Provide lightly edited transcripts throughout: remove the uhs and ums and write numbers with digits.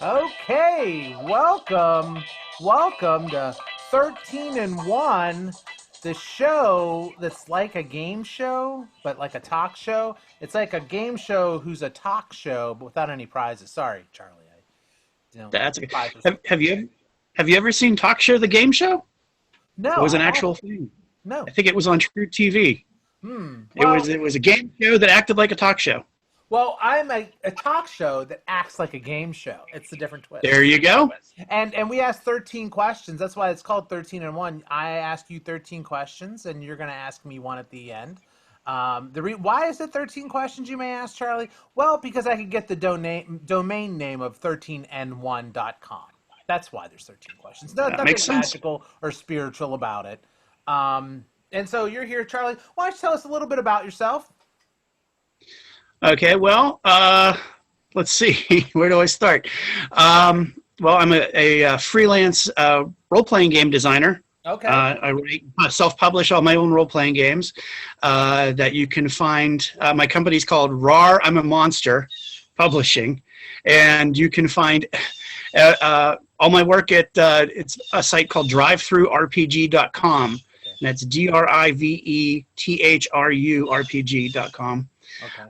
Okay, welcome to 13 and 1, the show that's like a game show, but like a talk show. It's like a game show who's a talk show, but without any prizes. Sorry, Charlie. That's okay. Prizes. Have you ever seen Talk Show the Game Show? It No, was I an actual haven't. thing. I No. think it was on True TV. It Well, was it was a game show that acted like a talk show. I'm a talk show that acts like a game show. It's a different twist. There you go. And we asked 13 questions. That's why it's called 13 and 1. I ask you 13 questions, and you're going to ask me one at the end. Why is it 13 questions, you may ask, Charlie? Well, because I could get the domain name of 13and1.com. That's why there's 13 questions. No, That nothing makes sense. magical or spiritual about it. And so you're here, Charlie. Why don't you tell us a little bit about yourself? Okay, well, let's see. Where do I start? Well, I'm a freelance role-playing game designer. Okay. I self-publish all my own role-playing games that you can find. My company's called RAR I'm a Monster Publishing, and you can find all my work at it's a site called drivethrurpg.com. And that's drivethrurpg.com. Okay.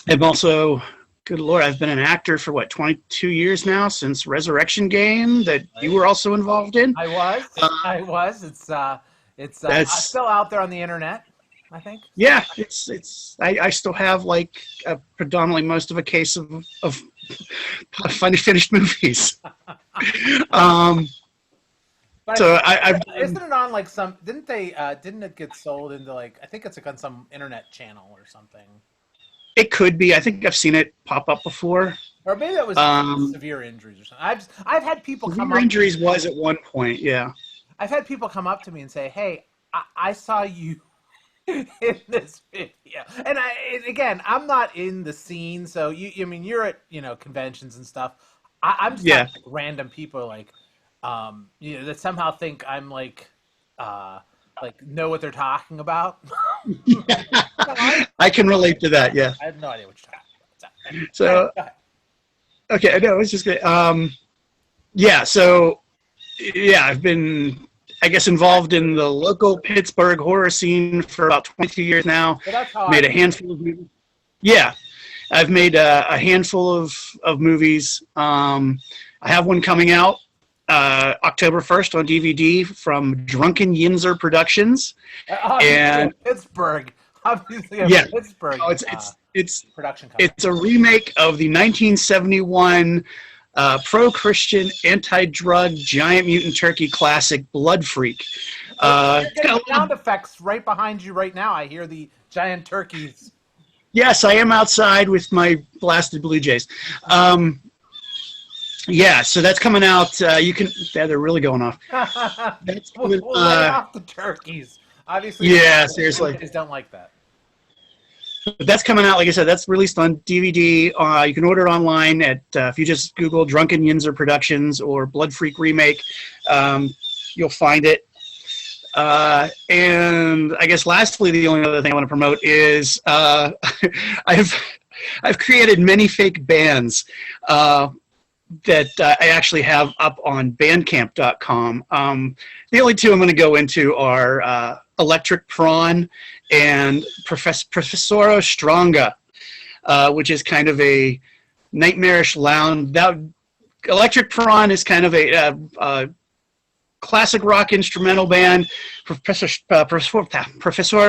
I'm also, good Lord, I've been an actor for 22 years now, since Resurrection Game that you were also involved in. I was. It's still out there on the internet, I think. Yeah, I still have predominantly most of a case of finished movies. But So isn't it on like some? Didn't it get sold into I think it's like on some internet channel or something. it could be. I think I've seen it pop up before. Or maybe that was severe injuries or something. I've had people come Severe up. injuries was at one point, yeah. I've had people come up to me and say, "Hey, I saw you in this video," and again, I'm not in the scene, so I mean, you're at conventions and stuff. I'm just Yeah. not random people that somehow think I'm know what they're talking about. I can relate to that, yeah. I have no idea what you're talking about. So, Go ahead. okay, no, it's just good. Yeah, so, yeah, I've been, I guess, involved in the local Pittsburgh horror scene for about 22 years now. So that's how Made a handful of movies. Yeah, I've made a handful of movies. I have one coming out October 1st on DVD from Drunken Yinzer Productions. And Pittsburgh. Obviously, yeah, Pittsburgh. oh, it's Production company. it's a remake of the 1971 pro-Christian, anti-drug, giant mutant turkey classic Blood Freak. You're It's getting got a sound little- effects right behind you right now. I hear the giant turkeys. yes, I am outside with my blasted Blue Jays. Yeah, so that's coming out. You can. Yeah, they're really going off. That's coming, We'll lay off the turkeys. Obviously, yeah, seriously. Turkeys don't like that. But that's coming out. Like I said, that's released on DVD. You can order it online at if you just Google Drunken Yinzer Productions or Blood Freak Remake, you'll find it. And I guess lastly, the only other thing I want to promote is I've created many fake bands that I actually have up on Bandcamp.com. The only two I'm going to go into are Electric Prawn and Professora Stronga, which is kind of a nightmarish lounge. Electric Prawn is kind of a classic rock instrumental band. Professora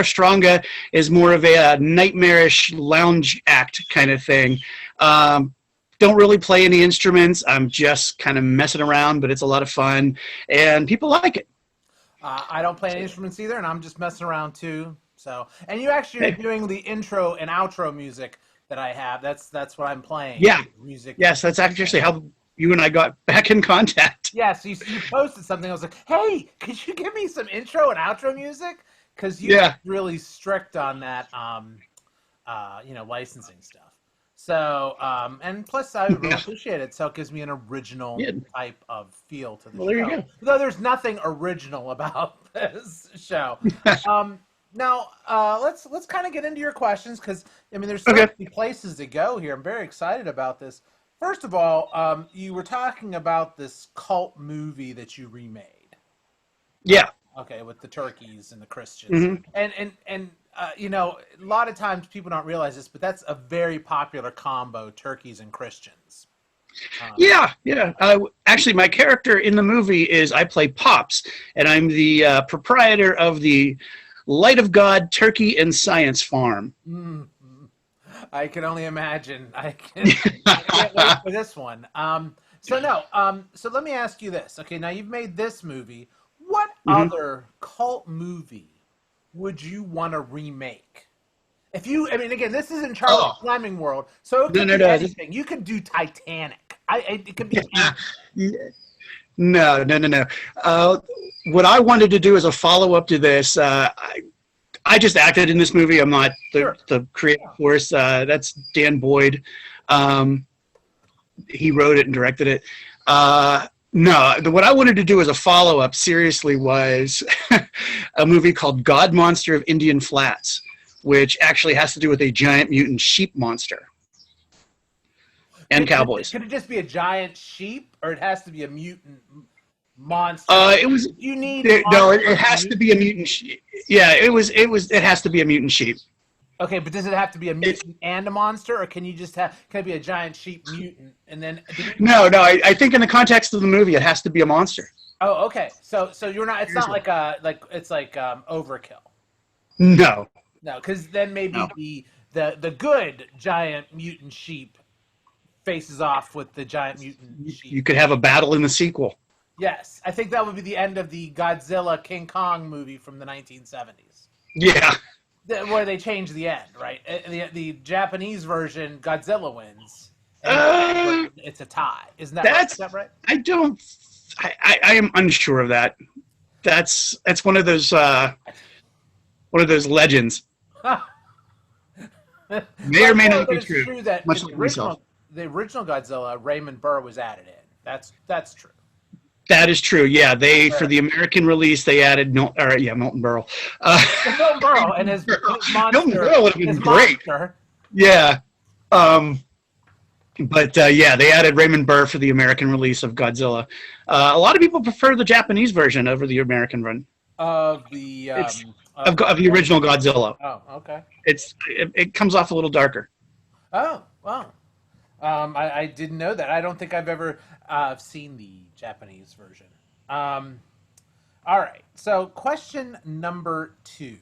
Stronga is more of a nightmarish lounge act kind of thing. Don't really play any instruments. I'm just kind of messing around, but it's a lot of fun, and people like it. I don't play any instruments either, and I'm just messing around too. So, and you actually are doing the intro and outro music that I have. That's what I'm playing. Yeah. Music. Yes, that's actually how you and I got back in contact. Yeah, so you posted something. I was like, hey, could you give me some intro and outro music? Because you're really strict on that, licensing stuff. So, and plus I really appreciate it. So it gives me an original type of feel to the show. There you go. Though there's nothing original about this show. Now, let's kind of get into your questions because I mean, there's so many places to go here. I'm very excited about this. First of all, you were talking about this cult movie that you remade. Yeah. Okay, with the turkeys and the Christians, Hmm. and you know, a lot of times people don't realize this, but that's a very popular combo: turkeys and Christians. Um, Yeah, yeah. Actually, my character in the movie is I play Pops, and I'm the proprietor of the Light of God Turkey and Science Farm. mm, I can only imagine. I can't wait for this one. So no, so let me ask you this. Okay, now you've made this movie. What Hmm. other cult movie would you want to remake? If you, I mean, again, this is in Charlie Oh, Fleming world, so it no, could no, be no. anything. You could do Titanic. It could be anything. No, no, no, no. Uh, what I wanted to do as a follow up to this, I just acted in this movie. I'm not Sure. the creative force. That's Dan Boyd. Um, he wrote it and directed it. No, what I wanted to do as a follow up, seriously, was a movie called God Monster of Indian Flats, which actually has to do with a giant mutant sheep monster and cowboys. Could it just be a giant sheep, or it has to be a mutant monster? It was You need no, monsters it and has to be a mutants. mutant sheep. Yeah, it has to be a mutant sheep. Okay, but does it have to be a It, mutant and a monster, or can you just have can it be a giant sheep mutant and then? no, no, I think in the context of the movie, it has to be a monster. Oh, okay. So you're not. It's not Seriously. like a like it's like overkill. No, No, because then no. maybe the good giant mutant sheep faces off with the giant mutant sheep. You could have a battle in the sequel. Yes, I think that would be the end of the Godzilla King Kong movie from the 1970s, Yeah. where they change the end, right? The Japanese version, Godzilla wins, and Uh, it's a tie. Isn't that right? Is that's that right? I don't. I am unsure of that. That's one of those legends. May Well, or I may know not that be it's true. true that Much in like myself. the original Godzilla, Raymond Burr was added in. That's true. That is true. Yeah, they for Sure. the American release they added Milton Berle. Well, Milton Berle and Milton Berle would have his been great. monster. Yeah. Um, but yeah, they added Raymond Burr for the American release of Godzilla. A lot of people prefer the Japanese version over the American run. Of the It's of the Godzilla. original Godzilla. Oh, okay. It comes off a little darker. Oh, wow. I didn't know that. I don't think I've ever seen the Japanese version. Um, all right. So, question number 2: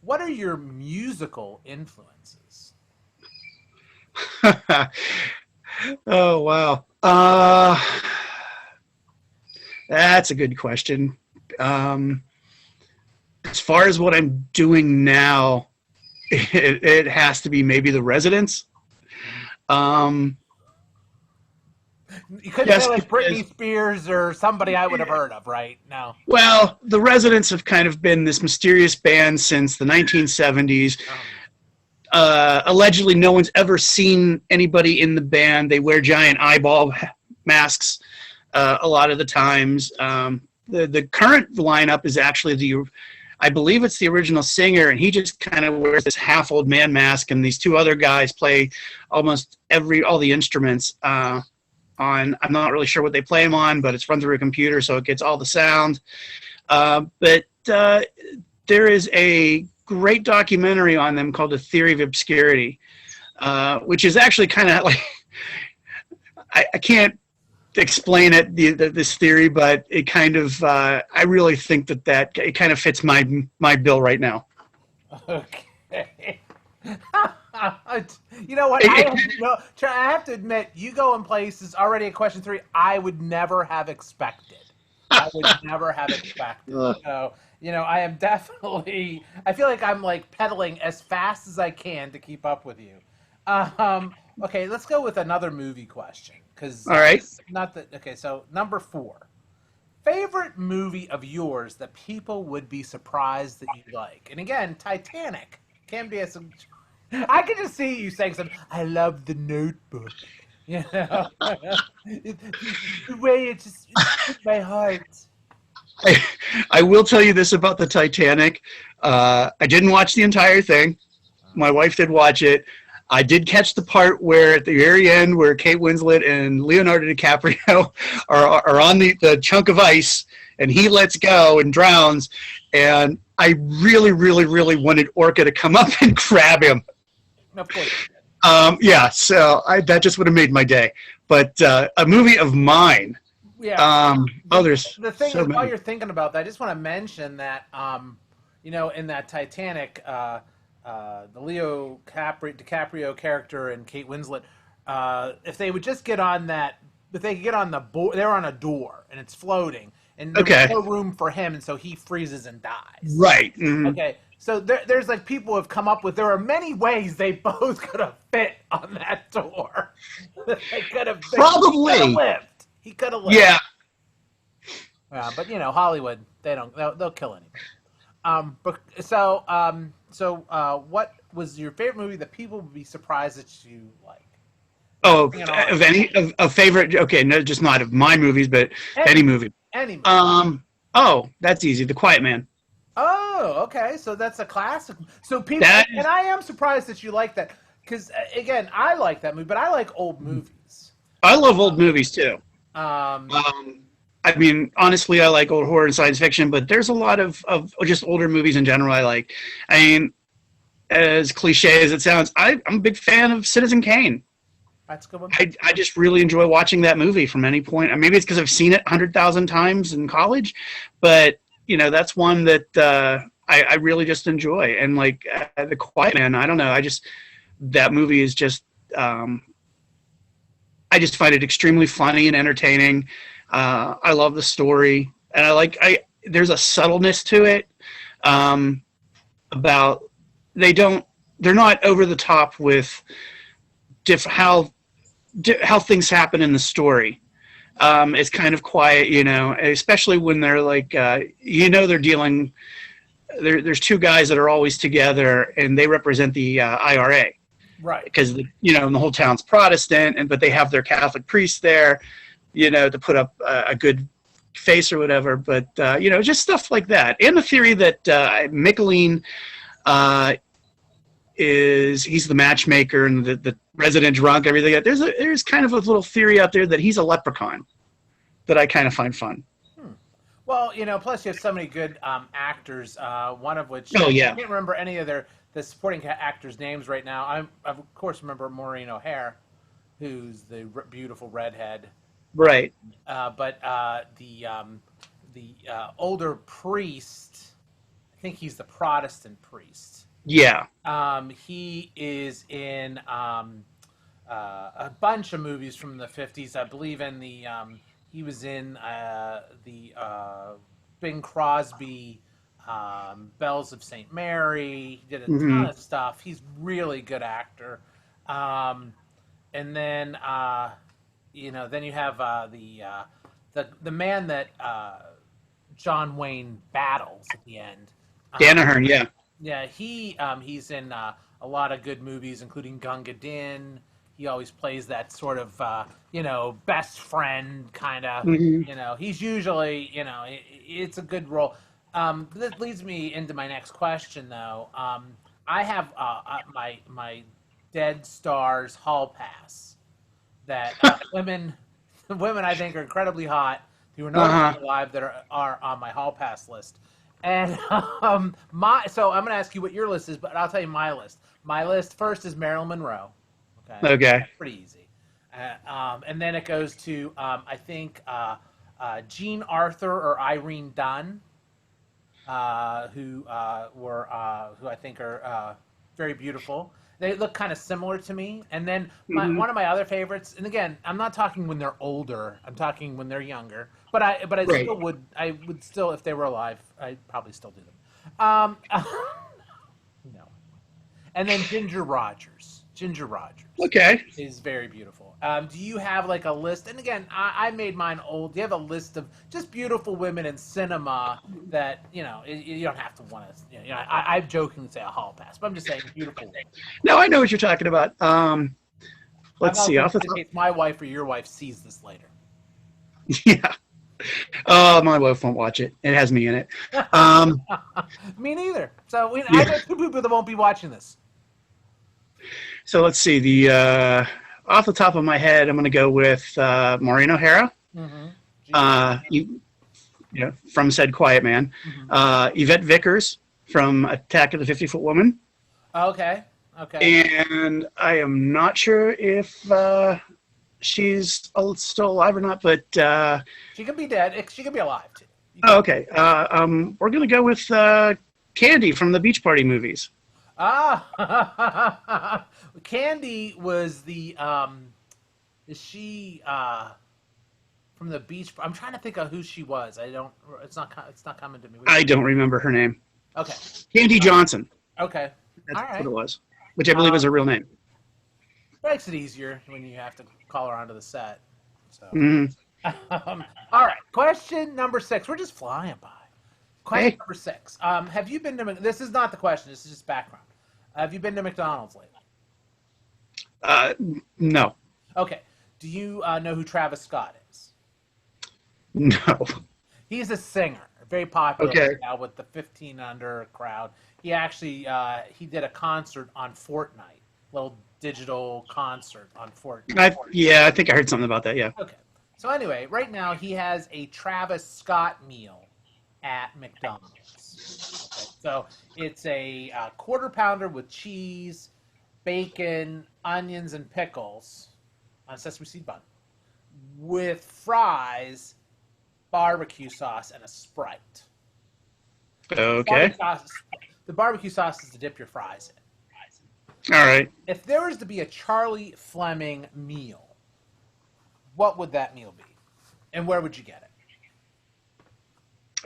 what are your musical influences? Oh wow. That's a good question. Um, as far as what I'm doing now, it has to be maybe the Residents. Um, You couldn't say just like because, Britney Spears or somebody I would have heard of, right? No. well, the Residents have kind of been this mysterious band since the 1970s. Um, Allegedly, no one's ever seen anybody in the band. They wear giant eyeball masks a lot of the times. The current lineup is actually I believe it's the original singer, and he just kind of wears this half old man mask, and these two other guys play almost all the instruments. I'm not really sure what they play them on, but it's run through a computer, so it gets all the sound. But there is a great documentary on them called The Theory of Obscurity, which is actually kind of like I can't explain it this theory, but it kind of I really think that it kind of fits my bill right now. okay. You know what? I have to admit, you go in places already at question 3 I would never have expected. I would never have expected. So, you know, I am definitely. I feel like I'm like pedaling as fast as I can to keep up with you. Okay, let's go with another movie question because All right. not that. Okay, so number 4, favorite movie of yours that people would be surprised that you like, and again, Titanic can be a. I can just see you saying something. I love the Notebook. You know, the way it hit my heart. I will tell you this about the Titanic. I didn't watch the entire thing. My wife did watch it. I did catch the part where at the very end where Kate Winslet and Leonardo DiCaprio are on the chunk of ice and he lets go and drowns. And I really, really, really wanted Orca to come up and grab him. Of course. Yeah, so that just would have made my day. But a movie of mine. Yeah. There's The thing so is, while many. you're thinking about that, I just want to mention that, in that Titanic, the DiCaprio character and Kate Winslet, if they would just get on that, if they could get on the board, they're on a door and it's floating, and there's Okay. no room for him, and so he freezes and dies. Right. Mm-hmm. Okay, so there's like people have come up with there are many ways they both could have fit on that door. They could have Probably. lived. He could have lived. Yeah. But Hollywood, they'll kill anything. What was your favorite movie that people would be surprised that you like? Oh, of any of favorite? Okay, no, just not of my movies, but any movie. Any movie. Oh, that's easy. The Quiet Man. Oh, okay. So that's a classic. So people, and I am surprised that you like that because again, I like that movie, but I like old movies. I love old movies too. Um, I mean, honestly, I like old horror and science fiction, but there's a lot of just older movies in general I like. I mean, as cliche as it sounds, I'm a big fan of Citizen Kane. That's a good one. I just really enjoy watching that movie from any point. Maybe it's because I've seen it 100,000 times in college, but that's one that I really just enjoy. And like The Quiet Man, I don't know. That movie is just I just find it extremely funny and entertaining. I love the story, and there's a subtleness to it about they're not over the top with how things happen in the story. It's kind of quiet, especially when they're like, they're dealing. There's two guys that are always together, and they represent the IRA, right? Because the whole town's Protestant, but they have their Catholic priest there, to put up a good face or whatever. But just stuff like that, and the theory that Michelin he's the matchmaker and the resident drunk, everything. There's kind of a little theory out there that he's a leprechaun that I kind of find fun. Well, plus you have so many good actors. One of which I can't remember any of the supporting actors' names right now. I of course remember Maureen O'Hare, who's the beautiful redhead. Right. But the older priest, I think he's the Protestant priest. Yeah. He is in a bunch of movies from the 50s. I believe he was in the Bing Crosby Bells of St. Mary. He did a ton of stuff. He's really good actor. And then then you have the man that John Wayne battles at the end. Danaher, yeah. Yeah, he's in a lot of good movies, including Gunga Din. He always plays that sort of best friend kind of. He's usually it's a good role. This leads me into my next question, though. I have my Dead Stars Hall Pass that women I think are incredibly hot who are not alive that are on my Hall Pass list. And so I'm going to ask you what your list is, but I'll tell you my list. My list first is Marilyn Monroe. Okay. Pretty easy. And then it goes to I think Jean Arthur or Irene Dunn, who I think are very beautiful. They look kind of similar to me. And then one of my other favorites, and again, I'm not talking when they're older. I'm talking when they're younger. But I still would. I would still, if they were alive, I'd probably still do them. No. And then Ginger Rogers. Ginger Rogers. Okay. Is very beautiful. Do you have like a list? And again, I made mine old. Do you have a list of just beautiful women in cinema that you don't have to want to? I jokingly say a hall pass, but I'm just saying beautiful women. No, I know what you're talking about. Let's see. If my wife or your wife sees this later. Yeah. My wife won't watch it. It has me in it. Me neither. So I know two people that won't be watching this. So let's see. The off the top of my head, I'm going to go with Maureen O'Hara. Mm-hmm. From said Quiet Man. Mm-hmm. Yvette Vickers from Attack of the 50-Foot Woman. Okay. Okay. And I am not sure if she's still alive or not, but She could be dead. She could be alive too. okay. We're going to go with Candy from the Beach Party movies. Ah, Candy was the is she from the beach? I'm trying to think of who she was. I don't. It's not. It's not coming to me. I don't remember her name. Okay. Candy Johnson. Okay. That's All right. what it was, which I believe is her real name. Makes it easier when you have to call her onto the set. So. Mm. All right. Question number 6. We're just flying by. Question number 6. Have you been to? This is not the question. This is just background. Have you been to McDonald's lately? No. Okay. Do you know who Travis Scott is? No. He's a singer, very popular Okay. now with the 15 under crowd. He actually he did a concert on Fortnite, little digital concert on Fortnite. I think I heard something about that. Yeah. Okay. So anyway, right now he has a Travis Scott meal at McDonald's. Okay. So it's a quarter pounder with cheese, bacon, onions, and pickles on a sesame seed bun with fries, barbecue sauce, and a Sprite. Okay. The barbecue sauce is to dip your fries in. All right. If there was to be a Charlie Fleming meal, what would that meal be? And where would you get it?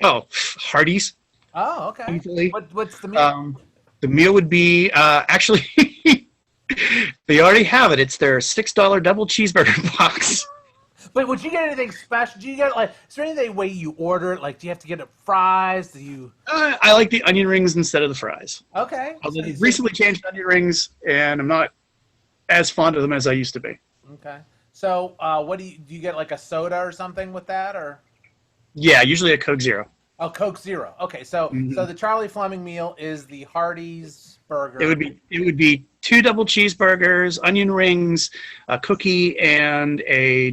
Oh, Hardee's. Oh, okay. Easily. What's the meal? The meal would be actually they already have it. It's their $6 double cheeseburger box. But would you get anything special? Do you get is there any way you order it? Like, do you have to get it fries? Do you? I like the onion rings instead of the fries. Okay. I've recently changed onion rings, and I'm not as fond of them as I used to be. Okay. So, what do you get like a soda or something with that, or? Yeah, usually a Coke Zero. Oh, Coke Zero. Okay, so the Charlie Fleming meal is the Hardee's burger. It would be 2 double cheeseburgers, onion rings, a cookie, and a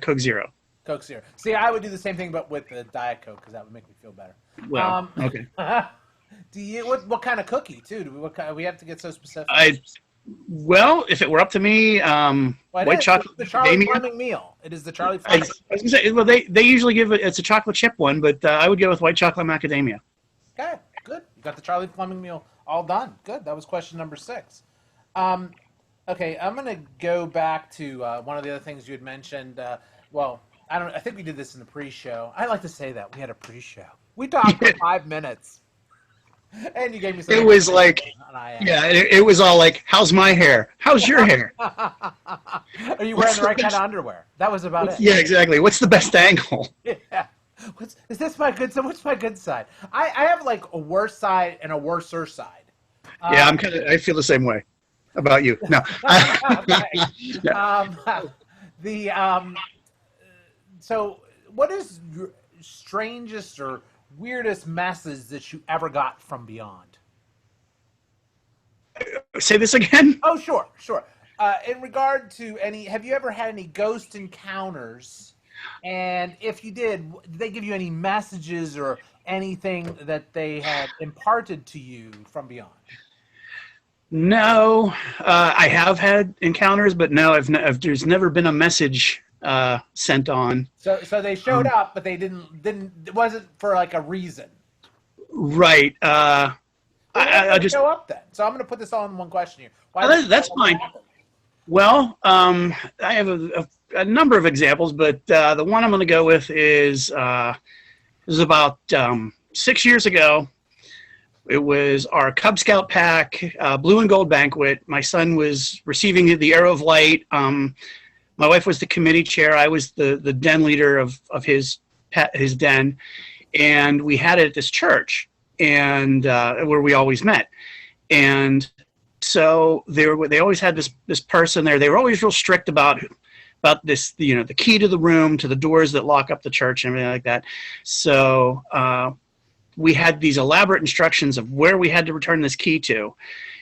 Coke Zero. Coke Zero. See, I would do the same thing, but with the Diet Coke, because that would make me feel better. Well, okay. Do you what kind of cookie too? We have to get so specific? Well, if it were up to me, white chocolate. The Charlie Fleming meal. It is the Charlie Fleming. I was gonna say, well, they usually give it's a chocolate chip one, but I would go with white chocolate macadamia. Okay, good. You got the Charlie Fleming meal all done. Good. That was question number 6. Okay, I'm gonna go back to one of the other things you had mentioned. Well, I think we did this in the pre-show. I like to say that we had a pre-show. We talked for 5 minutes. And you gave me some. It was like, it was all like, "How's my hair? How's your hair? Are you wearing the right kind of underwear?" That was about it. Yeah, exactly. What's the best angle? Yeah. Is this my good side? What's my good side? I have like a worse side and a worser side. Yeah, I feel the same way about you. No. So what is your strangest or weirdest message that you ever got from beyond? Say this again? Oh, sure. In regard to have you ever had any ghost encounters? And if you did they give you any messages or anything that they had imparted to you from beyond? No, I have had encounters, but no, there's never been a message sent on. So they showed up, but they didn't. It wasn't for like a reason. Right. I just show up then. So I'm going to put this all in one question here. That's fine. Well, I have a number of examples, but the one I'm going to go with is about 6 years ago. It was our Cub Scout pack, blue and gold banquet. My son was receiving the Arrow of Light. My wife was the committee chair. I was the den leader of his den, and we had it at this church, and where we always met. And so they always had this person there. They were always real strict about this, the key to the room, to the doors that lock up the church, and everything like that. So we had these elaborate instructions of where we had to return this key to.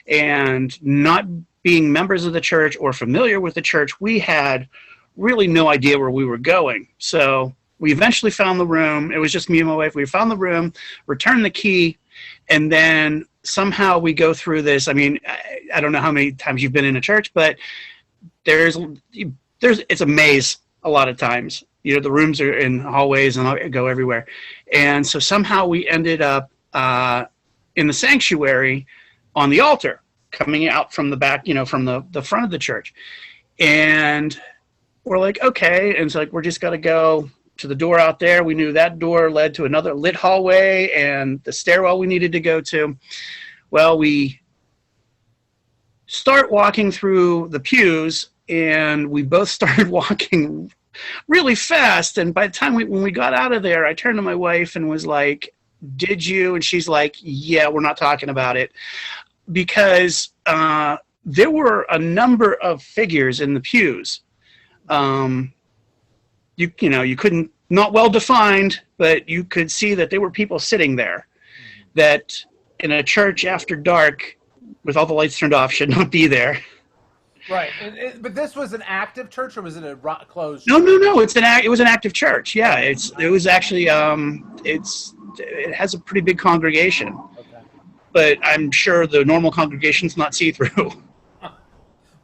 And not being members of the church or familiar with the church, we had really no idea where we were going. So we eventually found the room. It was just me and my wife. We found the room, returned the key, and then somehow we go through this. I mean, I don't know how many times you've been in a church, but it's a maze a lot of times. You know, the rooms are in hallways and go everywhere. And so somehow we ended up in the sanctuary on the altar, coming out from the back, you know, from the front of the church. And we're like, okay. And so like, we're just got to go to the door out there. We knew that door led to another lit hallway and the stairwell we needed to go to. Well, we start walking through the pews, and we both started walking really fast. And by the time when we got out of there, I turned to my wife and was like, did you? And she's like, yeah, we're not talking about it. Because there were a number of figures in the pews. You know, you couldn't, not well defined, but you could see that there were people sitting there that in a church after dark with all the lights turned off should not be there. Right, but this was an active church, or was it a closed? No. It was an active church. Yeah, it was actually it has a pretty big congregation. Okay. But I'm sure the normal congregation's not see through.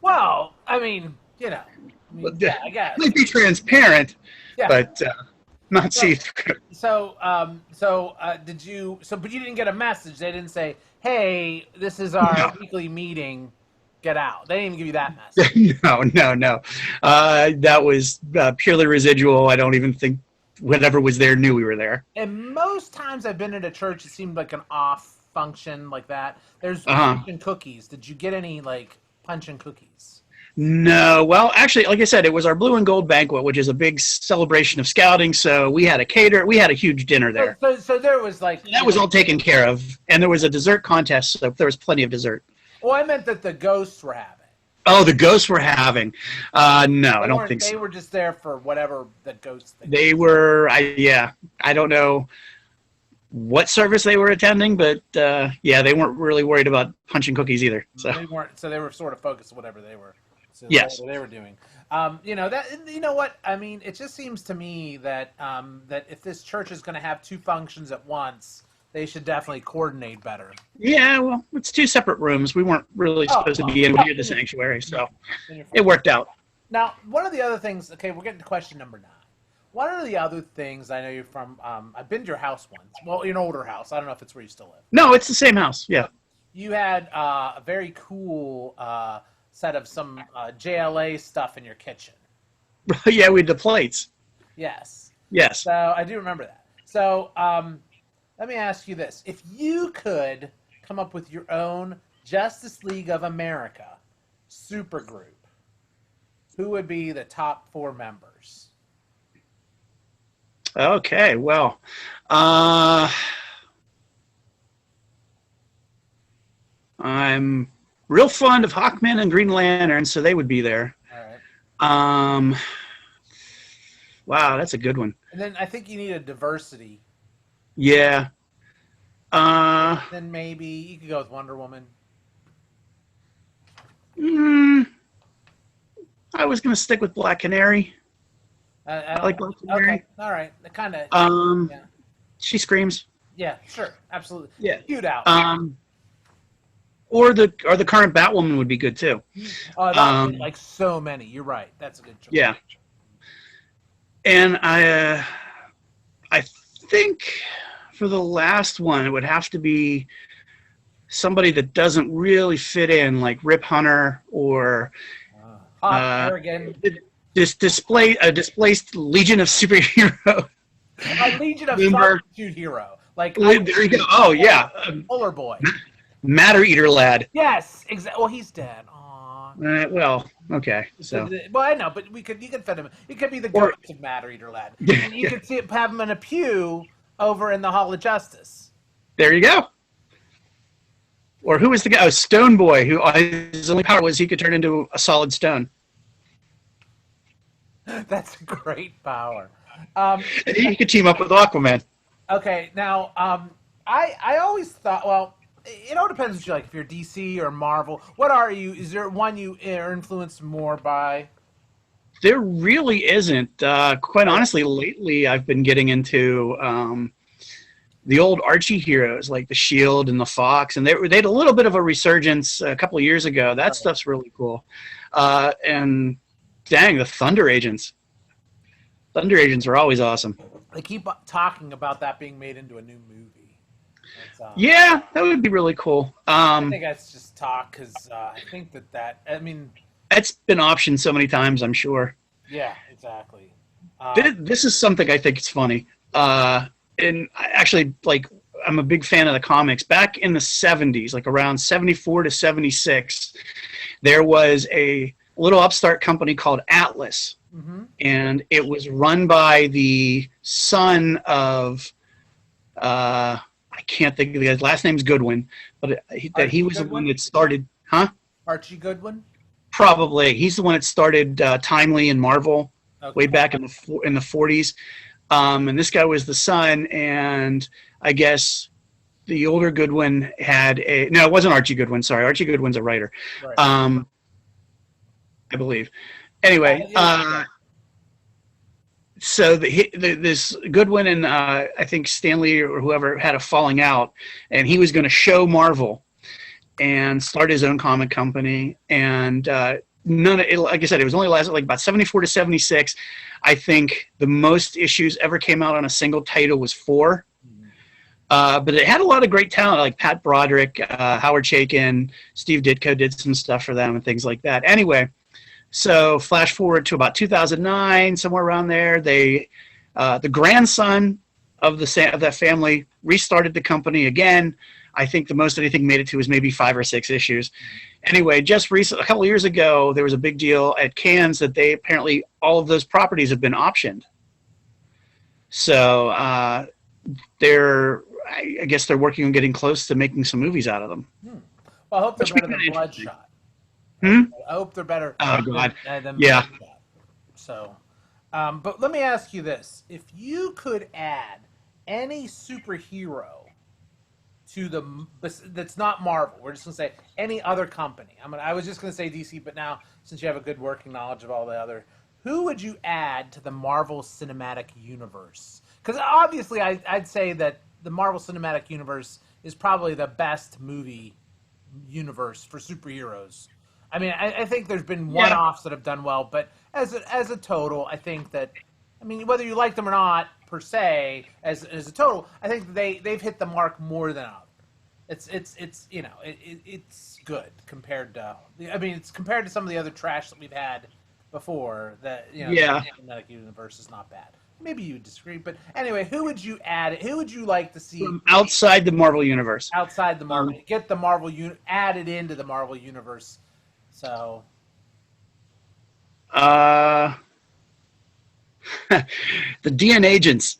Well, I mean, you know, yeah, I guess. It might be transparent, yeah. But not see through. But you didn't get a message. They didn't say, "Hey, this is our weekly meeting. Get out." They didn't even give you that message. No. That was purely residual. I don't even think whatever was there knew we were there. And most times I've been at a church, it seemed like an off function like that. There's punch and cookies. Did you get any like punch and cookies? No. Well, actually, like I said, it was our Blue and Gold banquet, which is a big celebration of scouting. So we had a caterer. We had a huge dinner there. So there was like... That was all taken care of. And there was a dessert contest, so there was plenty of dessert. Well, I meant that the ghosts were having. Oh, the ghosts were having. No, I don't think so. They were just there for whatever the ghosts thing. They were, I don't know what service they were attending, but they weren't really worried about punching cookies either. So they weren't. So they were sort of focused on whatever they were. So yes, they were doing. You know what? I mean, it just seems to me that that if this church is going to have two functions at once, they should definitely coordinate better. Yeah, well, it's two separate rooms. We weren't really supposed to be in near the sanctuary, so it worked out. Now, one of the other things. Okay, we're getting to question number 9. One of the other things, I know you're from, I've been to your house once. Well, an older house. I don't know if it's where you still live. No, it's the same house, yeah. You had a very cool set of some JLA stuff in your kitchen. Yeah, we had the plates. Yes. Yes. So I do remember that. So let me ask you this. If you could come up with your own Justice League of America supergroup, who would be the top 4 members? Okay, well, I'm real fond of Hawkman and Green Lantern, so they would be there. All right. Wow, that's a good one. And then I think you need a diversity. Yeah. Then maybe you could go with Wonder Woman. I was going to stick with Black Canary. I like Black Canary. Okay, all right. Kind of. Yeah. She screams. Yeah, sure, absolutely. Yeah. Cute out. Or the current Batwoman would be good too. Oh, like so many. You're right. That's a good choice. Yeah. And I think for the last one, it would have to be somebody that doesn't really fit in, like Rip Hunter or a displaced Legion of Superheroes. A Legion of Substitute Hero. Like there you go. Oh yeah, Polar Boy. Matter Eater Lad. Yes, exactly. Well, he's dead. Aww. Well, okay. So. Well, I know, but you could fit him. He could be the ghost of Matter Eater Lad. And you could have him in a pew over in the Hall of Justice. There you go. Or who was the guy? Stone Boy, who his only power was he could turn into a solid stone. That's a great power. He could team up with Aquaman. Okay, now I always thought, well, It all depends what you like. If you're DC or Marvel, what are you? Is there one you are influenced more by? There really isn't. Quite Right. honestly, lately I've been getting into the old Archie heroes like the Shield and the Fox, and they had a little bit of a resurgence a couple of years ago. That Right. stuff's really cool. And dang, the Thunder Agents. Thunder Agents are always awesome. They keep talking about that being made into a new movie. That's Yeah, that would be really cool. I think that's just talk because I think that I mean, It's been optioned so many times, I'm sure. yeah, exactly. Um, This is something I think it's funny. And I actually, like, I'm a big fan of the comics. Back in the 70s, like around 74 to 76, there was a little upstart company called Atlas, mm-hmm. and it was run by the son of, I can't think of his last name's Goodwin, but he Archie was the one Goodwin. that started, huh? Archie Goodwin. Probably. He's the one that started Timely and Marvel way Okay. back in the 40s. And this guy was the son, and I guess the older Goodwin had a no, it wasn't Archie Goodwin. Sorry, Archie Goodwin's a writer, Right. um, I believe. Anyway, Yeah. so this Goodwin and I think Stanley or whoever had a falling out, and he was going to show Marvel and start his own comic company, and none of it, like I said, it was only lasted like about 74 to 76. I think the most issues ever came out on a single title was 4. Mhm. But it had a lot of great talent, like Pat Broderick, Howard Chaykin, Steve Ditko did some stuff for them and things like that. Anyway, so flash forward to about 2009, somewhere around there, the grandson of that family restarted the company again. I think the most anything made it to was maybe 5 or 6 issues. Anyway, just recently, a couple of years ago, there was a big deal at Cannes that they apparently all of those properties have been optioned. So I guess they're working on getting close to making some movies out of them. Hmm. Well, I hope they're Which would better be than kind of interesting. Bloodshot. Hmm? I hope they're better Oh God, than yeah. Bloodshot. So, but let me ask you this: if you could add any superhero to that's not Marvel, we're just gonna say any other company. I was just gonna say DC, but now since you have a good working knowledge of all the other, who would you add to the Marvel Cinematic Universe? Because obviously, I'd say that the Marvel Cinematic Universe is probably the best movie universe for superheroes. I mean, I think there's been Yeah. one-offs that have done well, but as a total, I think that, I mean, whether you like them or not per se, as a total, I think they've hit the mark more than others. It's you know it's good compared to, I mean, it's compared to some of the other trash that we've had before. That, you know, the Yeah. cinematic universe is not bad. Maybe you disagree, but anyway, who would you add? Who would you like to see From outside the Marvel universe. outside the Marvel? Um, Get the Marvel added into the Marvel universe. So uh, the DN agents.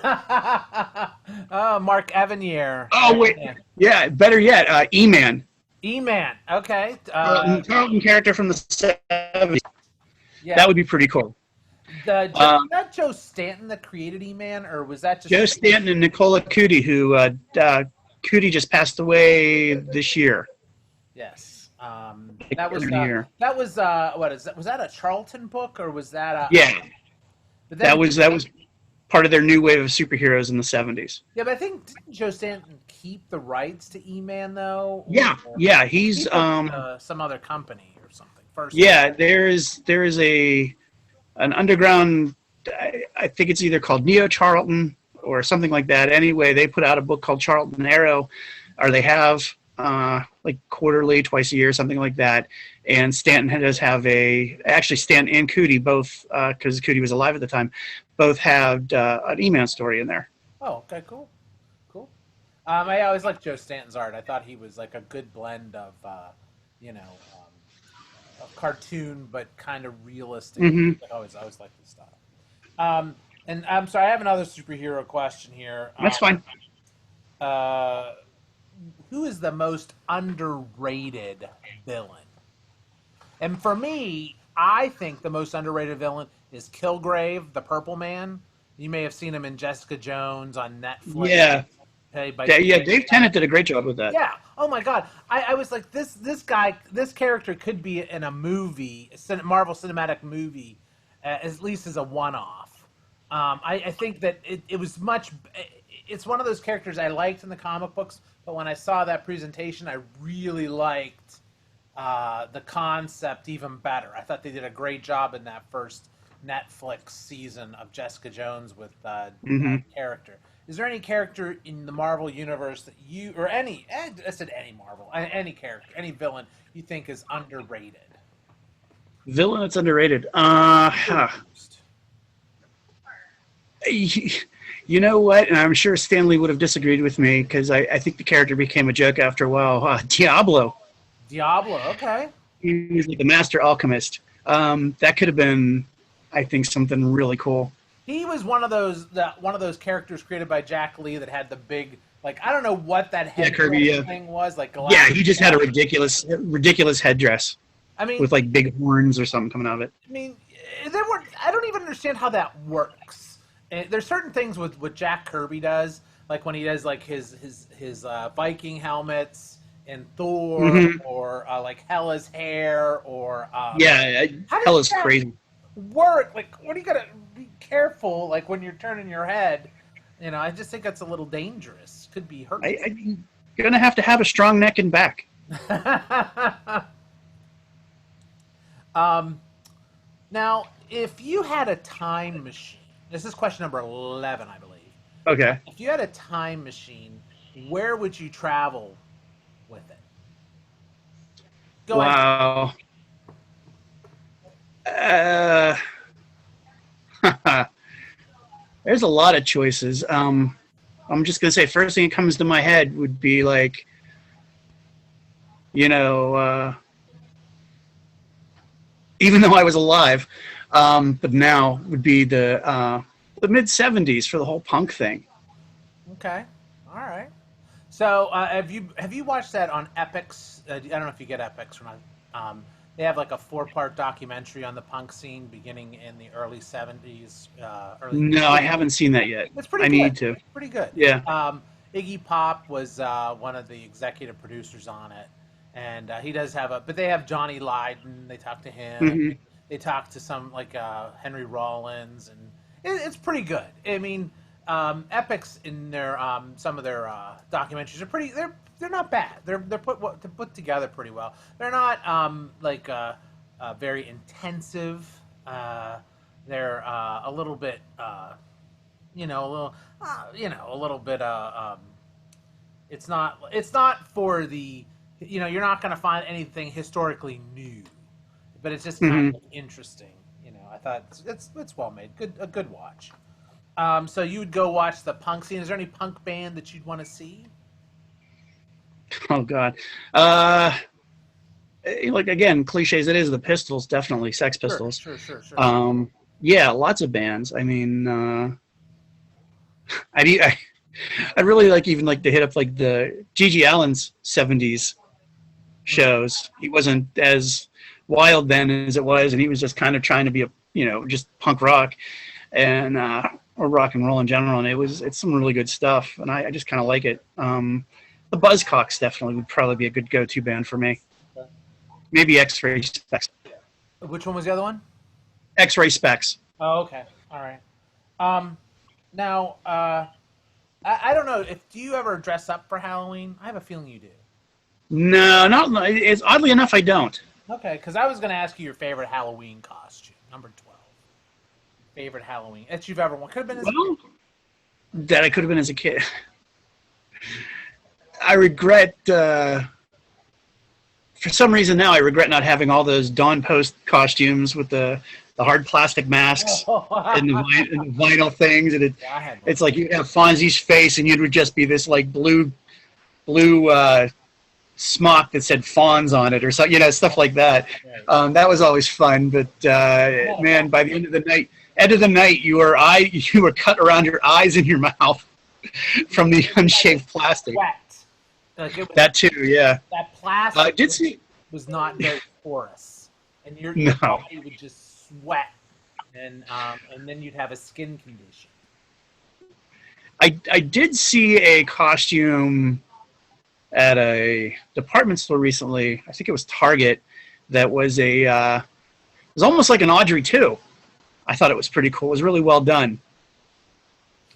oh, Mark Evanier. Oh wait, Yeah. yeah. Better yet, E-Man. E-Man. Okay. Charlton character from the 70s. Yeah. That would be pretty cool. Was that Joe Stanton that created E-Man, or was that just Joe Stanton and Nicola Cootie, who Cootie just passed away this year. Yes. Year. That was what is that? Was that a Charlton book, or was that a? Yeah, But then, that was part of their new wave of superheroes in the 70s. yeah, but I think didn't Joe Stanton keep the rights to E-Man though? Yeah, yeah. He's some other company or something first. yeah. There is an underground. I think it's either called Neo Charlton or something like that. Anyway, they put out a book called Charlton Arrow, or they have like quarterly, twice a year, something like that. And Stanton does have actually Stanton and Cootie both, because Cootie was alive at the time, both had an E-Man story in there. Oh, okay, cool, cool. I always liked Joe Stanton's art. I thought he was like a good blend of, you know, of cartoon but kind of realistic. Hmm. I always liked his stuff. And I'm sorry, I have another superhero question here. That's fine. Uh, who is the most underrated villain? And for me, I think the most underrated villain is Kilgrave, the Purple Man. You may have seen him in Jessica Jones on Netflix. Yeah. played by Yeah, Dave Tennant did a great job with that. yeah. Oh my God. I was like, this guy, this character could be in a movie, a Marvel Cinematic movie, at least as a one-off. I think that it was much. It's one of those characters I liked in the comic books, but when I saw that presentation, I really liked the concept even better. I thought they did a great job in that first Netflix season of Jessica Jones with that character. Is there any character in the Marvel universe that you, or any, I said any Marvel, any character, any villain you think is underrated? Villain that's underrated. Underused. You know what? And I'm sure Stanley would have disagreed with me because I think the character became a joke after a while. Diablo. Diablo, okay. He was like the master alchemist. That could have been, I think, something really cool. He was one of those characters created by Jack Lee that had the big, like, I don't know what that head Kirby, thing was, like Yeah, galactic. he just had a ridiculous headdress I mean, with like big horns or something coming out of it. I mean, there were. I don't even understand how that works. There's certain things with what Jack Kirby does, like when he does like his Viking helmets in Thor, or like Hela's hair, or Yeah, how hell does is that crazy. work? Like, what do you gotta be careful? Like when you're turning your head, I just think that's a little dangerous. Could be hurtful. You're gonna have to have a strong neck and back. Now, if you had a time machine, this is question number 11, I believe. Okay. If you had a time machine, where would you travel with it? Go ahead. Wow. There's a lot of choices. I'm just gonna say first thing that comes to my head would be like, even though I was alive, but now would be the mid '70s for the whole punk thing. Okay. All right. So, have you watched that on Epix? I don't know if you get Epix or not. They have like a 4-part documentary on the punk scene beginning in the early '70s. No, I haven't seen that yet. It's pretty I good. need to. It's pretty good. Yeah. Iggy Pop was one of the executive producers on it, and he does have but they have Johnny Lydon. They talk to him. They talk to some like Henry Rollins, and it's pretty good. I mean, Epix in their some of their documentaries are pretty. They're not bad. They're put together pretty well. They're not very intensive. They're a little bit a little bit. It's not for the. You're not going to find anything historically new, but it's just kind of interesting. I thought it's well made. A good watch. So you would go watch the punk scene. Is there any punk band that you'd want to see? Oh God. Like again, cliche as it is, the Pistols definitely, Sex Pistols. Sure. Yeah, lots of bands. I mean, I'd really even like to hit up like the Gigi Allen's '70s shows. He wasn't as wild then as it was, and he was just kind of trying to be just punk rock and or rock and roll in general. And it's some really good stuff, and I just kind of like it. The Buzzcocks definitely would probably be a good go-to band for me. Maybe X-Ray Specs. Which one was the other one? X-Ray Specs. Oh, okay. All right. Now, I don't know. Do you ever dress up for Halloween? I have a feeling you do. No, not. It's oddly enough, I don't. Okay, because I was going to ask you your favorite Halloween costume, number 12. Favorite Halloween that you've ever worn. Could have been as a kid. That I could have been as a kid. I regret. For some reason now, I regret not having all those Dawn Post costumes with the hard plastic masks and the vinyl things, and it's like you have Fonzie's face, and you would just be this like blue smock that said Fonz on it, or so, stuff like that. That was always fun, but man, by the end of the night, you were cut around your eyes and your mouth from the unshaved plastic. That too, yeah. That plastic did see was not very porous, and your No. body would just sweat, and then you'd have a skin condition. I did see a costume at a department store recently. I think it was Target. That was it was almost like an Audrey too. I thought it was pretty cool. It was really well done.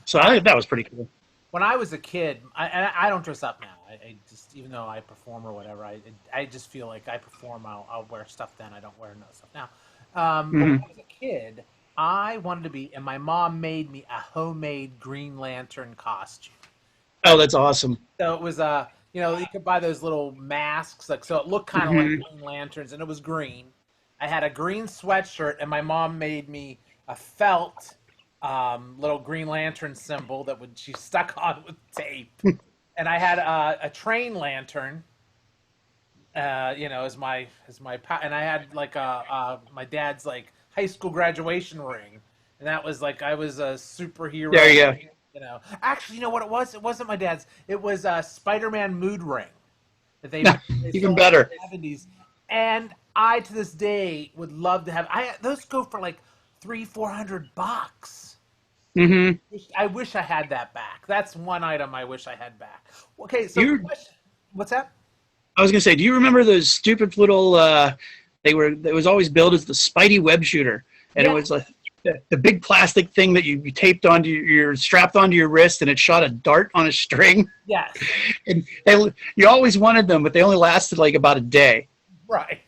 So I think that was pretty cool. When I was a kid, I don't dress up now. I just, even though I perform or whatever, I just feel like I perform. I'll wear stuff then. I don't wear no stuff now. But when Hmm. I was a kid, I wanted to be, and my mom made me a homemade Green Lantern costume. Oh, that's awesome. So it was you could buy those little masks, like so it looked kind of like Hmm. Green Lanterns, and it was green. I had a green sweatshirt, and my mom made me a felt little Green Lantern symbol that would she stuck on with tape, and I had a train lantern, and I had like my dad's like high school graduation ring, and that was like I was a There superhero. you go. Actually, you know what it was? It wasn't my dad's. It was a Spider-Man mood ring that they Even sold in better. the 70s, and I to this day would love to have. Those go for like $300-400. Hmm. I wish I had that back. That's one item I wish I had back. Okay, so You, what's that? I was gonna say, do you remember those stupid little? It was always billed as the Spidey web shooter, and it Yeah, was like the big plastic thing that you taped onto your strapped onto your wrist, and it shot a dart on a string. yes, And you always wanted them, but they only lasted like about a day. right,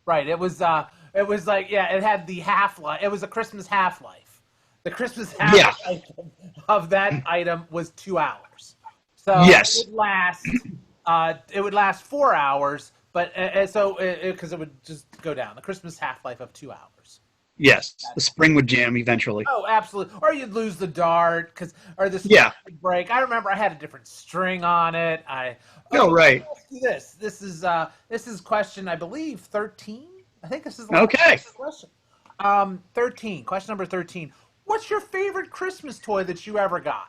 right. It was like yeah, it had the half life. It was a Christmas half life. The Christmas half Yeah. life of that item was 2 hours. So Yes. it would last 4 hours, but so because it would just go down. The Christmas half life of 2 hours. Yes. The spring would jam eventually. Oh, absolutely. Or you'd lose the dart or the string Yeah. would break. I remember I had a different string on it. Oh, Okay, let me right. ask you this. This is question I believe 13. I think this is the Okay. last question. 13. Question number 13. What's your favorite Christmas toy that you ever got?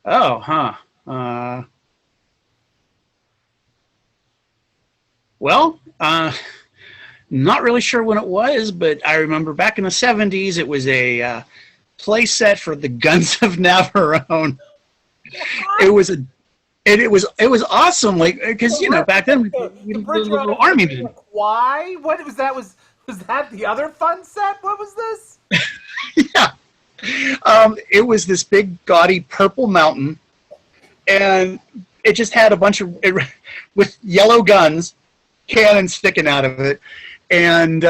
Oh, huh. Uh, well, not really sure when it was, but I remember back in the 70s, it was a play set for the Guns of Navarone. It was a it was awesome, like because back then we The were Bridge Road little army men. Why? What was that? Was that the other fun set? What was this? Yeah, it was this big gaudy purple mountain, and it just had a bunch of with yellow guns, cannons sticking out of it, and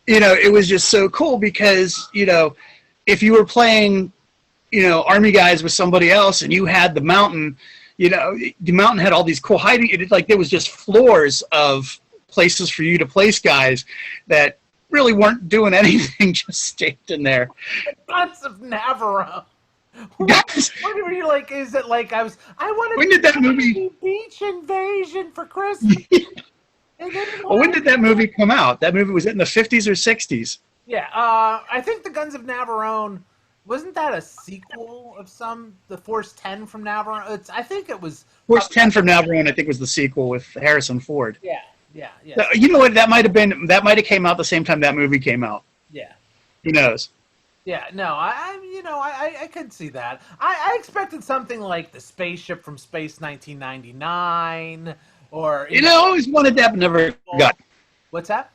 it was just so cool because if you were playing army guys with somebody else and you had the mountain, the mountain had all these cool hiding. Like there was just floors of places for you to place guys that really weren't doing anything, just stayed in there. Guns of Navarone. What, Guys, what were you like? Is it like I when wanted did that movie? to beach invasion for Christmas, and then Well, when what? did that movie come out? That movie was it in the 50s or 60s? Yeah, I think the Guns of Navarone wasn't that a sequel of the Force 10 from Navarone? I think it was. Force 10 from Navarone, I think, was the sequel with Harrison Ford. Yeah, yeah, yeah, You know what? That might have came out the same time that movie came out. yeah. Who knows? Yeah, no, I could see that. I expected something like the spaceship from Space 1999, or I always wanted that, but never got it. what's that?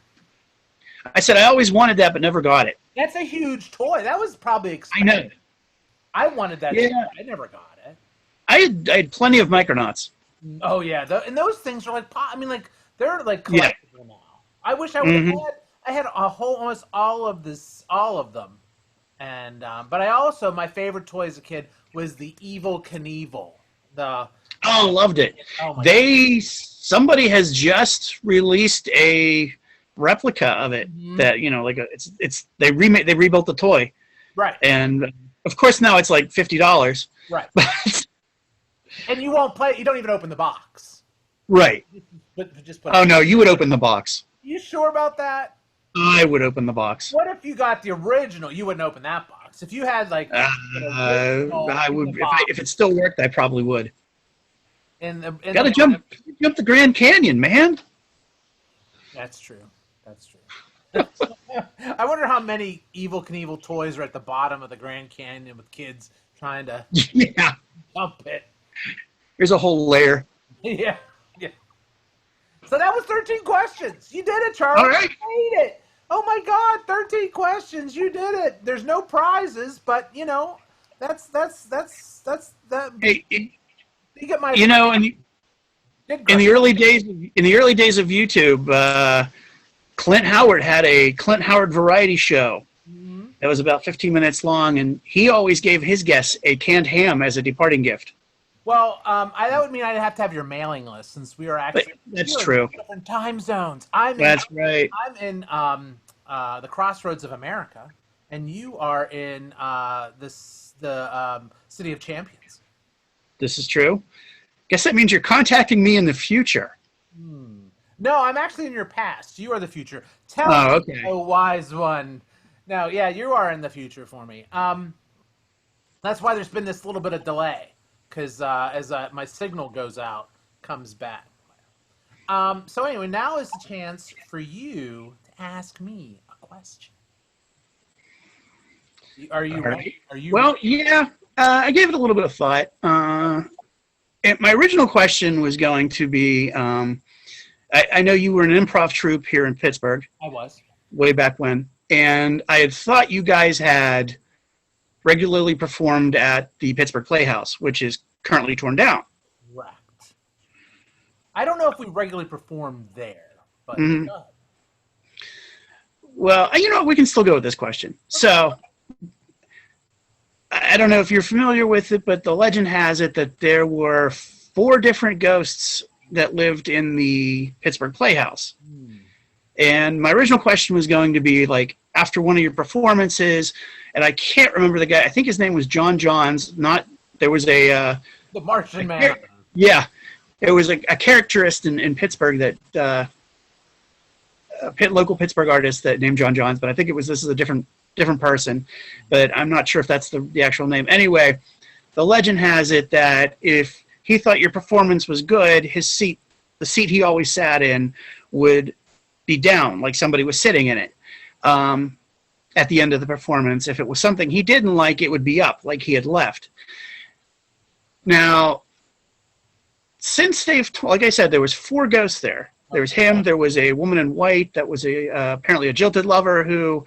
I said I always wanted that, but never got it. That's a huge toy. That was probably I know. expensive. I wanted that. Yeah. Toy. I never got it. I had plenty of Micronauts. Oh yeah, and those things are like, I mean, like they're like Yeah. collectible now. I wish I would have had. I had a whole almost all of them, and but I also my favorite toy as a kid was the Evil Knievel. The Oh, loved it. oh my god. Somebody has just released a replica of it Mhm. that like they rebuilt the toy, Right, and of course now it's like $50. right. And you won't play. You don't even open the box. Right. But just put. Oh It. no, you would open the box. You sure about that? I would open the box. What if you got the original? You wouldn't open that box. If you had like an original I in would the box, if it still worked. I probably would. Got to jump. jump the Grand Canyon, man. That's true. That's true. I wonder how many Evil Knievel toys are at the bottom of the Grand Canyon with kids trying to Yeah, jump it. there's a whole layer. Yeah, yeah. So that was 13 questions. You did it, All Charlie. right. You made it. Oh my God, 13 questions. You did it. There's no prizes, but that's that. Hey, You get my you know, in did in great. the early days, of YouTube, Clint Howard had a Clint Howard variety show Mhm. that was about 15 minutes long, and he always gave his guests a canned ham as a departing gift. Well, that would mean I'd have to have your mailing list since But we that's are in true. different time zones. That's right. I'm in the crossroads of America, and you are in the city of champions. This is true. Guess that means you're contacting me in the future. Hmm. No, I'm actually in your past. You are the future. Tell Oh, me, okay. oh wise one. No, yeah, you are in the future for me. That's why there's been this little bit of delay because as my signal goes out, comes back. So anyway, now is the chance for you to ask me a question. Are All you ready? right. Are you ready? Well, yeah, I gave it a little bit of thought. My original question was going to be I know you were an improv troupe here in Pittsburgh I was. way back when, and I had thought you guys had regularly performed at the Pittsburgh Playhouse, which is currently torn down. Correct. I don't know if we regularly perform there, but Mhm. Well, we can still go with this question. So, I don't know if you're familiar with it, but the legend has it that there were four different ghosts that lived in the Pittsburgh Playhouse. hmm. And my original question was going to be like after one of your performances, and I can't remember the guy. I think his name was John Johns. Not there was The Martian a Man. yeah, there was a characterist in Pittsburgh that local Pittsburgh artist that named John Johns, but I think this is a different person, but I'm not sure if that's the actual name. Anyway, the legend has it that if he thought your performance was good, the seat he always sat in, would be down, like somebody was sitting in it. At the end of the performance, if it was something he didn't like, it would be up, like he had left. Now, since like I said, there was four ghosts there. There was him. There was a woman in white that was apparently a jilted lover who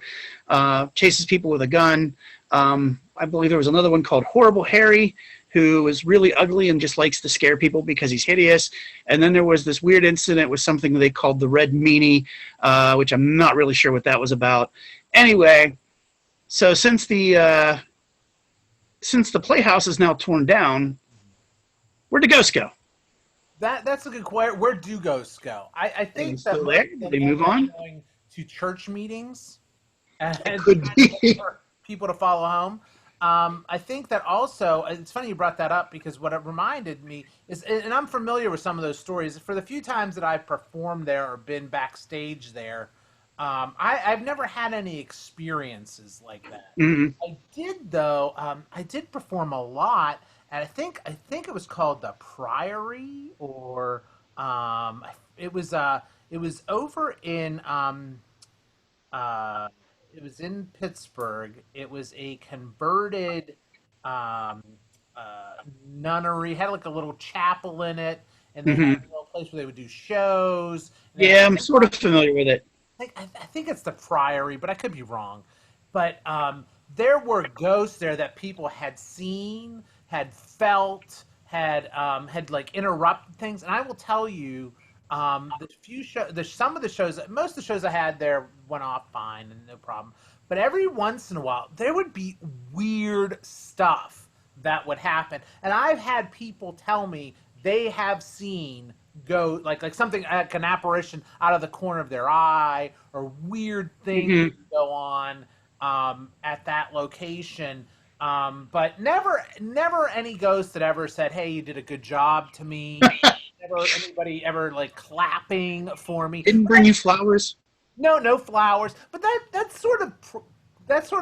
chases people with a gun. I believe there was another one called Horrible Harry, who is really ugly and just likes to scare people because he's hideous. And then there was this weird incident with something they called the Red Meanie, which I'm not really sure what that was about. Anyway, so since the Playhouse is now torn down, where'd the ghosts go? That's a good question. Where do ghosts go? I Are they think that still most there? of Did them they end move up on? going to church meetings It and could be. for people to follow home. I think that also, it's funny you brought that up because what it reminded me is, and I'm familiar with some of those stories. For the few times that I've performed there or been backstage there, I've never had any experiences like that. Mhm. I did though. I did perform a lot, and I think it was called the Priory, or it was over in uh, it was in Pittsburgh. It was a converted um, nunnery. Had like a little chapel in it, and they had Mhm. a little place where they would do shows. And they had Yeah, I'm sort of familiar with it. I think it's the Priory, but I could be wrong. But there were ghosts there that people had seen, had felt, had like interrupted things. And I will tell you, some of the shows, most of the shows I had there went off fine and no problem. But every once in a while, there would be weird stuff that would happen, and I've had people tell me they have seen go like something like an apparition out of the corner of their eye or weird things Mhm. go on at that location. But never any ghost that ever said, "Hey, you did a good job" to me. Never anybody ever like clapping for me. Didn't bring you flowers. No, no flowers. But that's sort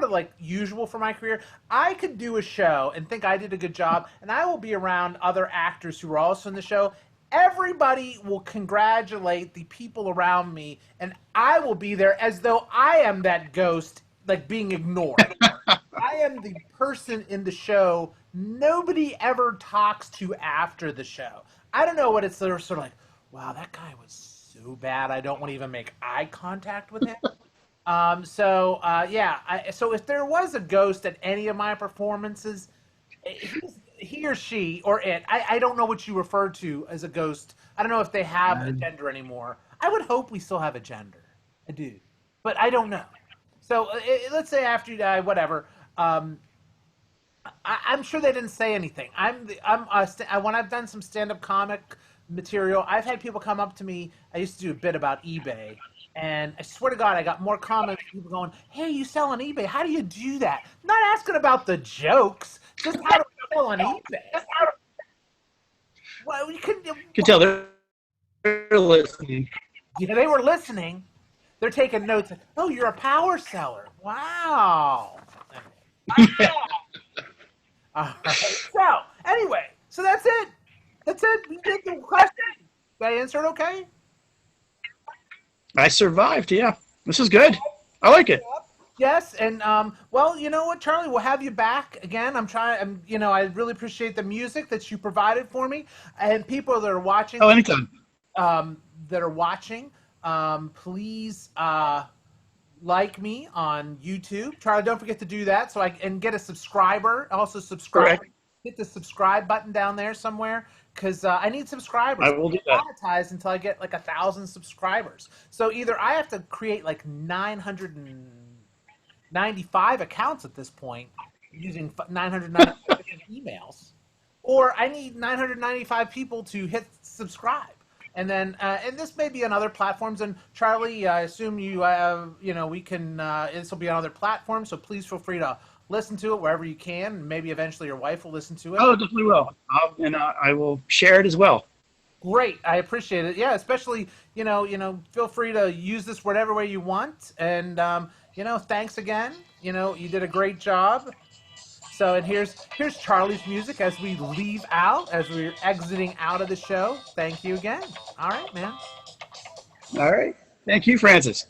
of like usual for my career. I could do a show and think I did a good job, and I will be around other actors who are also in the show, everybody will congratulate the people around me, and I will be there as though I am that ghost, like being ignored. I am the person in the show nobody ever talks to after the show. I don't know what it's sort of like, wow, that guy was so bad. I don't want to even make eye contact with him. Yeah. So if there was a ghost at any of my performances, he or she or it, I don't know what you refer to as a ghost. I don't know if they have a gender anymore. I would hope we still have a gender. I do, but I don't know. So let's say after you die, whatever. I'm sure they didn't say anything. When I've done some stand-up comic material, I've had people come up to me. I used to do a bit about eBay, and I swear to God, I got more comments. People going, "Hey, you sell on eBay? How do you do that?" I'm not asking about the jokes, just how to sell on eBay. Well, you couldn't. You can tell they're listening. Yeah, they were listening. They're taking notes. Oh, you're a power seller. Wow. All right. So, anyway, so that's it. That's it. We did the question. Did I answer it okay? I survived. Yeah, this is good. I like it. Yes, and well, you know what, Charlie, we'll have you back again. I really appreciate the music that you provided for me, and people that are watching. Oh, anytime. That are watching, please like me on YouTube. Charlie, don't forget to do that and get a subscriber. Also subscribe. Correct. Hit the subscribe button down there somewhere because I need subscribers. I will do that. Monetize until I get like 1,000 subscribers. So either I have to create like 995 accounts at this point using 995 different emails, or I need 995 people to hit subscribe. And then, and this may be on other platforms. And Charlie, I assume you have, we can. This will be on other platforms, so please feel free to listen to it wherever you can. Maybe eventually your wife will listen to it. Oh, definitely will. And I will share it as well. Great, I appreciate it. Yeah, especially feel free to use this whatever way you want. And thanks again. You did a great job. So, and here's Charlie's music as we leave out, as we're exiting out of the show. Thank you again. All right, man. All right. Thank you, Francis.